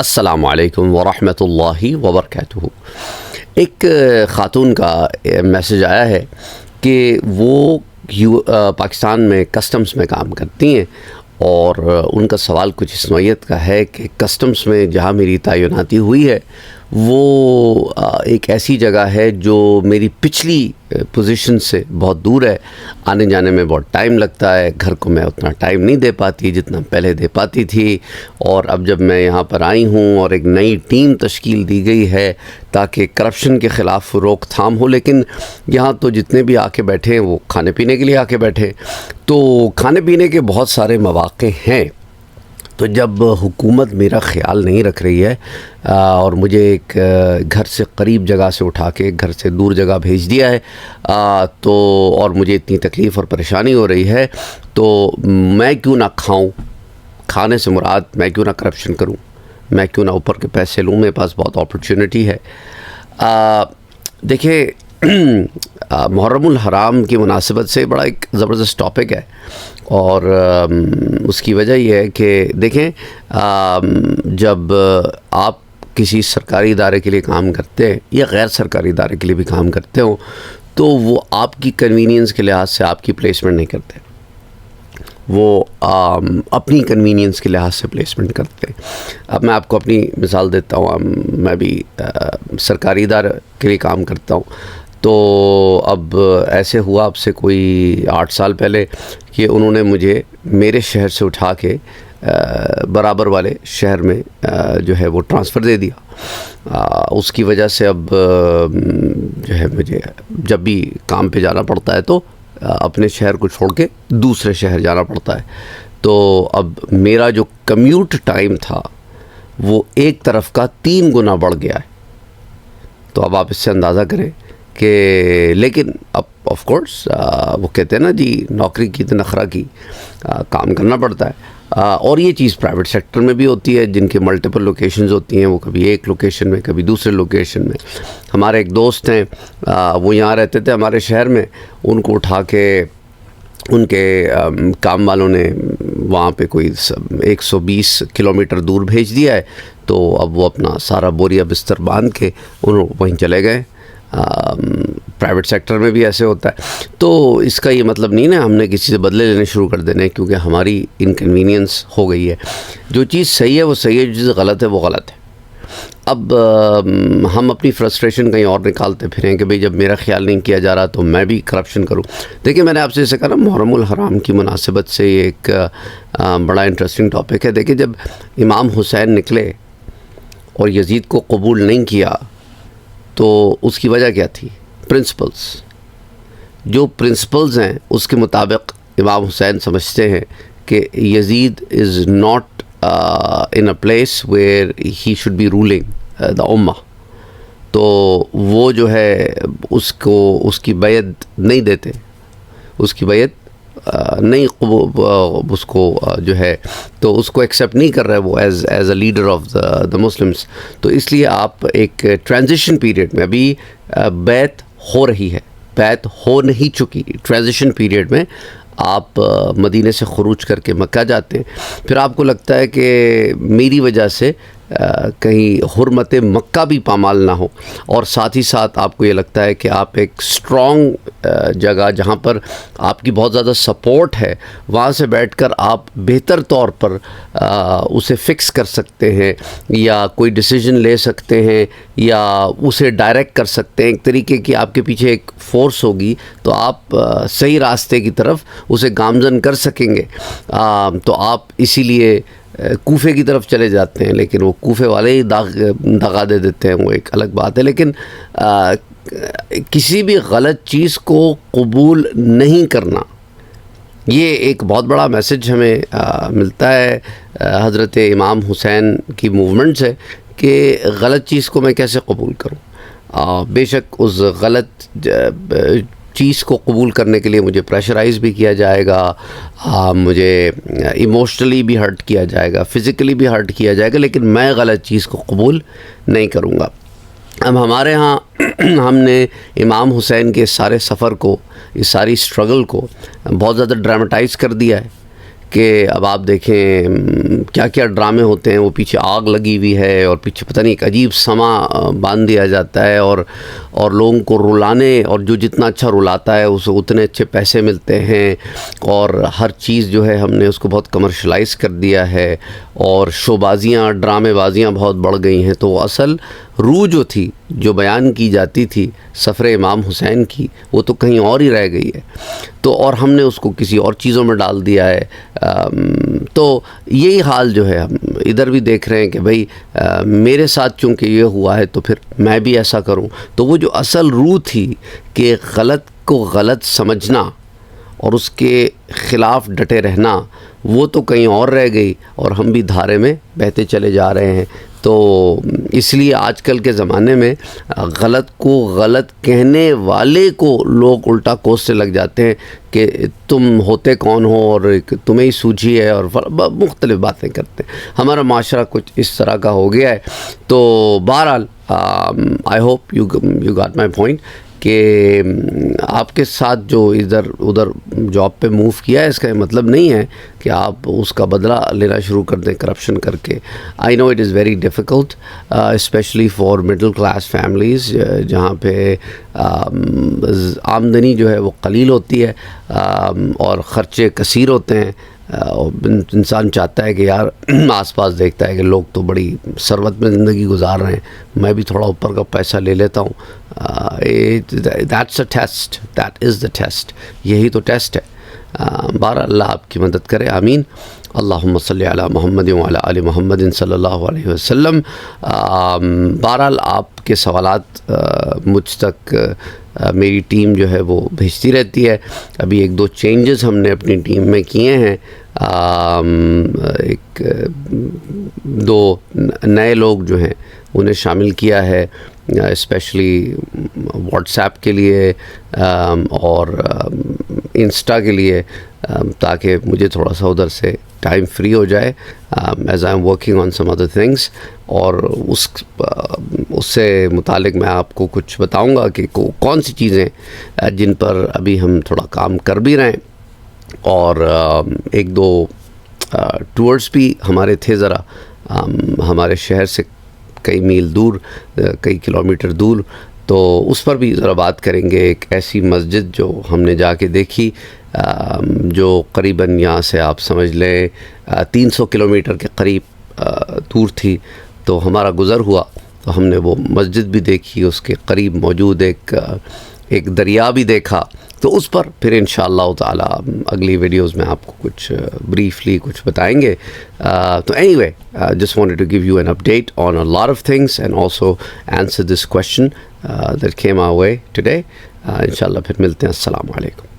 السلام علیکم ورحمۃ اللہ وبرکاتہ۔ ایک خاتون کا میسج آیا ہے کہ وہ پاکستان میں کسٹمز میں کام کرتی ہیں اور ان کا سوال کچھ اس نوعیت کا ہے کہ کسٹمز میں جہاں میری تعیناتی ہوئی ہے وہ ایک ایسی جگہ ہے جو میری پچھلی پوزیشن سے بہت دور ہے، آنے جانے میں بہت ٹائم لگتا ہے، گھر کو میں اتنا ٹائم نہیں دے پاتی جتنا پہلے دے پاتی تھی، اور اب جب میں یہاں پر آئی ہوں اور ایک نئی ٹیم تشکیل دی گئی ہے تاکہ کرپشن کے خلاف روک تھام ہو، لیکن یہاں تو جتنے بھی آ کے بیٹھے ہیں وہ کھانے پینے کے لیے آ کے بیٹھے، تو کھانے پینے کے بہت سارے مواقع ہیں۔ تو جب حکومت میرا خیال نہیں رکھ رہی ہے اور مجھے ایک گھر سے قریب جگہ سے اٹھا کے گھر سے دور جگہ بھیج دیا ہے تو اور مجھے اتنی تکلیف اور پریشانی ہو رہی ہے، تو میں کیوں نہ کھاؤں؟ کھانے سے مراد میں کیوں نہ کرپشن کروں، میں کیوں نہ اوپر کے پیسے لوں؟ میرے پاس بہت اپرچونٹی ہے۔ دیکھیں، محرم الحرام کی مناسبت سے بڑا ایک زبردست ٹاپک ہے، اور اس کی وجہ یہ ہے کہ دیکھیں، جب آپ کسی سرکاری ادارے کے لیے کام کرتے ہیں یا غیر سرکاری ادارے کے لیے بھی کام کرتے ہوں تو وہ آپ کی کنوینئنس کے لحاظ سے آپ کی پلیسمنٹ نہیں کرتے، وہ اپنی کنوینئنس کے لحاظ سے پلیسمنٹ کرتے ہیں۔ اب میں آپ کو اپنی مثال دیتا ہوں، میں بھی سرکاری ادارے کے لیے کام کرتا ہوں، تو اب ایسے ہوا اب سے کوئی 8 سال پہلے کہ انہوں نے مجھے میرے شہر سے اٹھا کے برابر والے شہر میں جو ہے وہ ٹرانسفر دے دیا۔ اس کی وجہ سے اب جو ہے مجھے جب بھی کام پہ جانا پڑتا ہے تو اپنے شہر کو چھوڑ کے دوسرے شہر جانا پڑتا ہے، تو اب میرا جو کمیوٹ ٹائم تھا وہ ایک طرف کا 3 گنا بڑھ گیا ہے۔ تو اب آپ اس سے اندازہ کریں کہ لیکن اب آف کورس وہ کہتے ہیں نا جی، نوکری کی تو نخرہ کی، کام کرنا پڑتا ہے، اور یہ چیز پرائیویٹ سیکٹر میں بھی ہوتی ہے، جن کے ملٹیپل لوکیشنز ہوتی ہیں، وہ کبھی ایک لوکیشن میں کبھی دوسرے لوکیشن میں۔ ہمارے ایک دوست ہیں، وہ یہاں رہتے تھے ہمارے شہر میں، ان کو اٹھا کے ان کے کام والوں نے وہاں پہ کوئی 120 کلومیٹر دور بھیج دیا ہے، تو اب وہ اپنا سارا بوریا بستر باندھ کے انہوں وہیں چلے گئے۔ پرائیویٹ سیکٹر میں بھی ایسے ہوتا ہے، تو اس کا یہ مطلب نہیں نا ہم نے کسی سے بدلے لینے شروع کر دینے، کیونکہ ہماری انکنوینئنس ہو گئی ہے۔ جو چیز صحیح ہے وہ صحیح ہے، جو چیز غلط ہے وہ غلط ہے۔ اب ہم اپنی فرسٹریشن کہیں اور نکالتے پھریں کہ بھئی جب میرا خیال نہیں کیا جا رہا تو میں بھی کرپشن کروں۔ دیکھیں، میں نے آپ سے اسے کہا نا، محرم الحرام کی مناسبت سے یہ ایک بڑا انٹرسٹنگ ٹاپک ہے۔ دیکھیں، جب امام حسین نکلے اور یزید کو قبول نہیں کیا تو اس کی وجہ کیا تھی؟ پرنسپلز۔ جو پرنسپلز ہیں اس کے مطابق امام حسین سمجھتے ہیں کہ Yazid is not in a place where he should be ruling the امہ، تو وہ جو ہے اس کو اس کی بیعت نہیں دیتے، اس کی بیعت نہیں اس کو جو ہے تو اس کو ایکسیپٹ نہیں کر رہا ہے وہ as a leader of the Muslims. تو اس لیے آپ ایک ٹرانزیشن پیریڈ میں، ابھی بیعت ہو رہی ہے، بیعت ہو نہیں چکی، ٹرانزیشن پیریڈ میں آپ مدینے سے خروج کر کے مکہ جاتے ہیں، پھر آپ کو لگتا ہے کہ میری وجہ سے کہیں حرمت مکہ بھی پامال نہ ہو، اور ساتھ ہی ساتھ آپ کو یہ لگتا ہے کہ آپ ایک اسٹرانگ جگہ جہاں پر آپ کی بہت زیادہ سپورٹ ہے، وہاں سے بیٹھ کر آپ بہتر طور پر اسے فکس کر سکتے ہیں یا کوئی ڈیسیجن لے سکتے ہیں یا اسے ڈائریکٹ کر سکتے ہیں، ایک طریقے کی آپ کے پیچھے ایک فورس ہوگی تو آپ صحیح راستے کی طرف اسے گامزن کر سکیں گے۔ تو آپ اسی لیے کوفے کی طرف چلے جاتے ہیں، لیکن وہ کوفے والے ہی دغا دے دیتے ہیں، وہ ایک الگ بات ہے۔ لیکن کسی بھی غلط چیز کو قبول نہیں کرنا، یہ ایک بہت بڑا میسج ہمیں ملتا ہے حضرت امام حسین کی موومنٹ سے کہ غلط چیز کو میں کیسے قبول کروں۔ بے شک اس غلط چیز کو قبول کرنے کے لیے مجھے پریشرائز بھی کیا جائے گا، مجھے ایموشنلی بھی ہرٹ کیا جائے گا، فزیکلی بھی ہرٹ کیا جائے گا، لیکن میں غلط چیز کو قبول نہیں کروں گا۔ اب ہمارے ہاں ہم نے امام حسین کے سارے سفر کو، اس ساری اسٹرگل کو بہت زیادہ ڈرامٹائز کر دیا ہے کہ اب آپ دیکھیں کیا کیا ڈرامے ہوتے ہیں، وہ پیچھے آگ لگی ہوئی ہے اور پیچھے پتہ نہیں ایک عجیب سما باندھ دیا جاتا ہے، اور لوگوں کو رلانے، اور جو جتنا اچھا رلاتا ہے اسے اتنے اچھے پیسے ملتے ہیں، اور ہر چیز جو ہے ہم نے اس کو بہت کمرشلائز کر دیا ہے، اور شو بازیاں، ڈرامے بازیاں بہت بڑھ گئی ہیں. تو اصل روح جو تھی، جو بیان کی جاتی تھی سفر امام حسین کی، وہ تو کہیں اور ہی رہ گئی ہے. تو اور ہم نے اس کو کسی اور چیزوں میں ڈال دیا ہے. تو یہی حال جو ہے ہم ادھر بھی دیکھ رہے ہیں کہ بھئی میرے ساتھ چونکہ یہ ہوا ہے تو پھر میں بھی ایسا کروں. تو وہ جو اصل روح تھی کہ غلط کو غلط سمجھنا اور اس کے خلاف ڈٹے رہنا، وہ تو کہیں اور رہ گئی، اور ہم بھی دھارے میں بہتے چلے جا رہے ہیں. تو اس لیے آج کل کے زمانے میں غلط کو غلط کہنے والے کو لوگ الٹا کوسنے لگ جاتے ہیں کہ تم ہوتے کون ہو اور تمہیں ہی سوجھی ہے، اور مختلف باتیں کرتے ہیں. ہمارا معاشرہ کچھ اس طرح کا ہو گیا ہے. تو بہرحال I hope you got my point کہ آپ کے ساتھ جو ادھر جاب پہ موو کیا ہے، اس کا یہ مطلب نہیں ہے کہ آپ اس کا بدلہ لینا شروع کر دیں کرپشن کر کے. I know it is very difficult especially for middle class families, جہاں پہ آمدنی جو ہے وہ قلیل ہوتی ہے اور خرچے کثیر ہوتے ہیں. انسان چاہتا ہے کہ یار آس پاس دیکھتا ہے کہ لوگ تو بڑی ثروت میں زندگی گزار رہے ہیں، میں بھی تھوڑا اوپر کا پیسہ لے لیتا ہوں. That's a test, that is the test, یہی تو ٹیسٹ ہے. بہرحال اللہ آپ کی مدد کرے، آمین. اللہم صلی علی محمد وعلی آل محمد صلی اللہ علیہ وسلم. بہرحال آپ کے سوالات مجھ تک میری ٹیم جو ہے وہ بھیجتی رہتی ہے. ابھی ایک دو چینجز ہم نے اپنی ٹیم میں کیے ہیں. ایک دو نئے لوگ جو ہیں انہیں شامل کیا ہے، اسپیشلی واٹس ایپ کے لیے اور انسٹا کے لیے، تاکہ مجھے تھوڑا سا ادھر سے ٹائم فری ہو جائے as I am working on some other things. اور اس سے متعلق میں آپ کو کچھ بتاؤں گا کہ کون سی چیزیں جن پر ابھی ہم تھوڑا کام کر بھی رہے ہیں. اور ایک دو ٹورز بھی ہمارے تھے ذرا ہمارے شہر سے کئی میل دور، کئی کلومیٹر دور، تو اس پر بھی ذرا بات کریں گے. ایک ایسی مسجد جو ہم نے جا کے دیکھی جو قریباً یہاں سے آپ سمجھ لیں 300 کلومیٹر کے قریب دور تھی. تو ہمارا گزر ہوا تو ہم نے وہ مسجد بھی دیکھی، اس کے قریب موجود ایک دریا بھی دیکھا. تو اس پر پھر انشاءاللہ تعالی اگلی ویڈیوز میں آپ کو کچھ بریفلی کچھ بتائیں گے. تو anyway just wanted to give you an update on a lot of things and also answer this question that came our way today. انشاءاللہ پھر ملتے ہیں. السلام علیکم.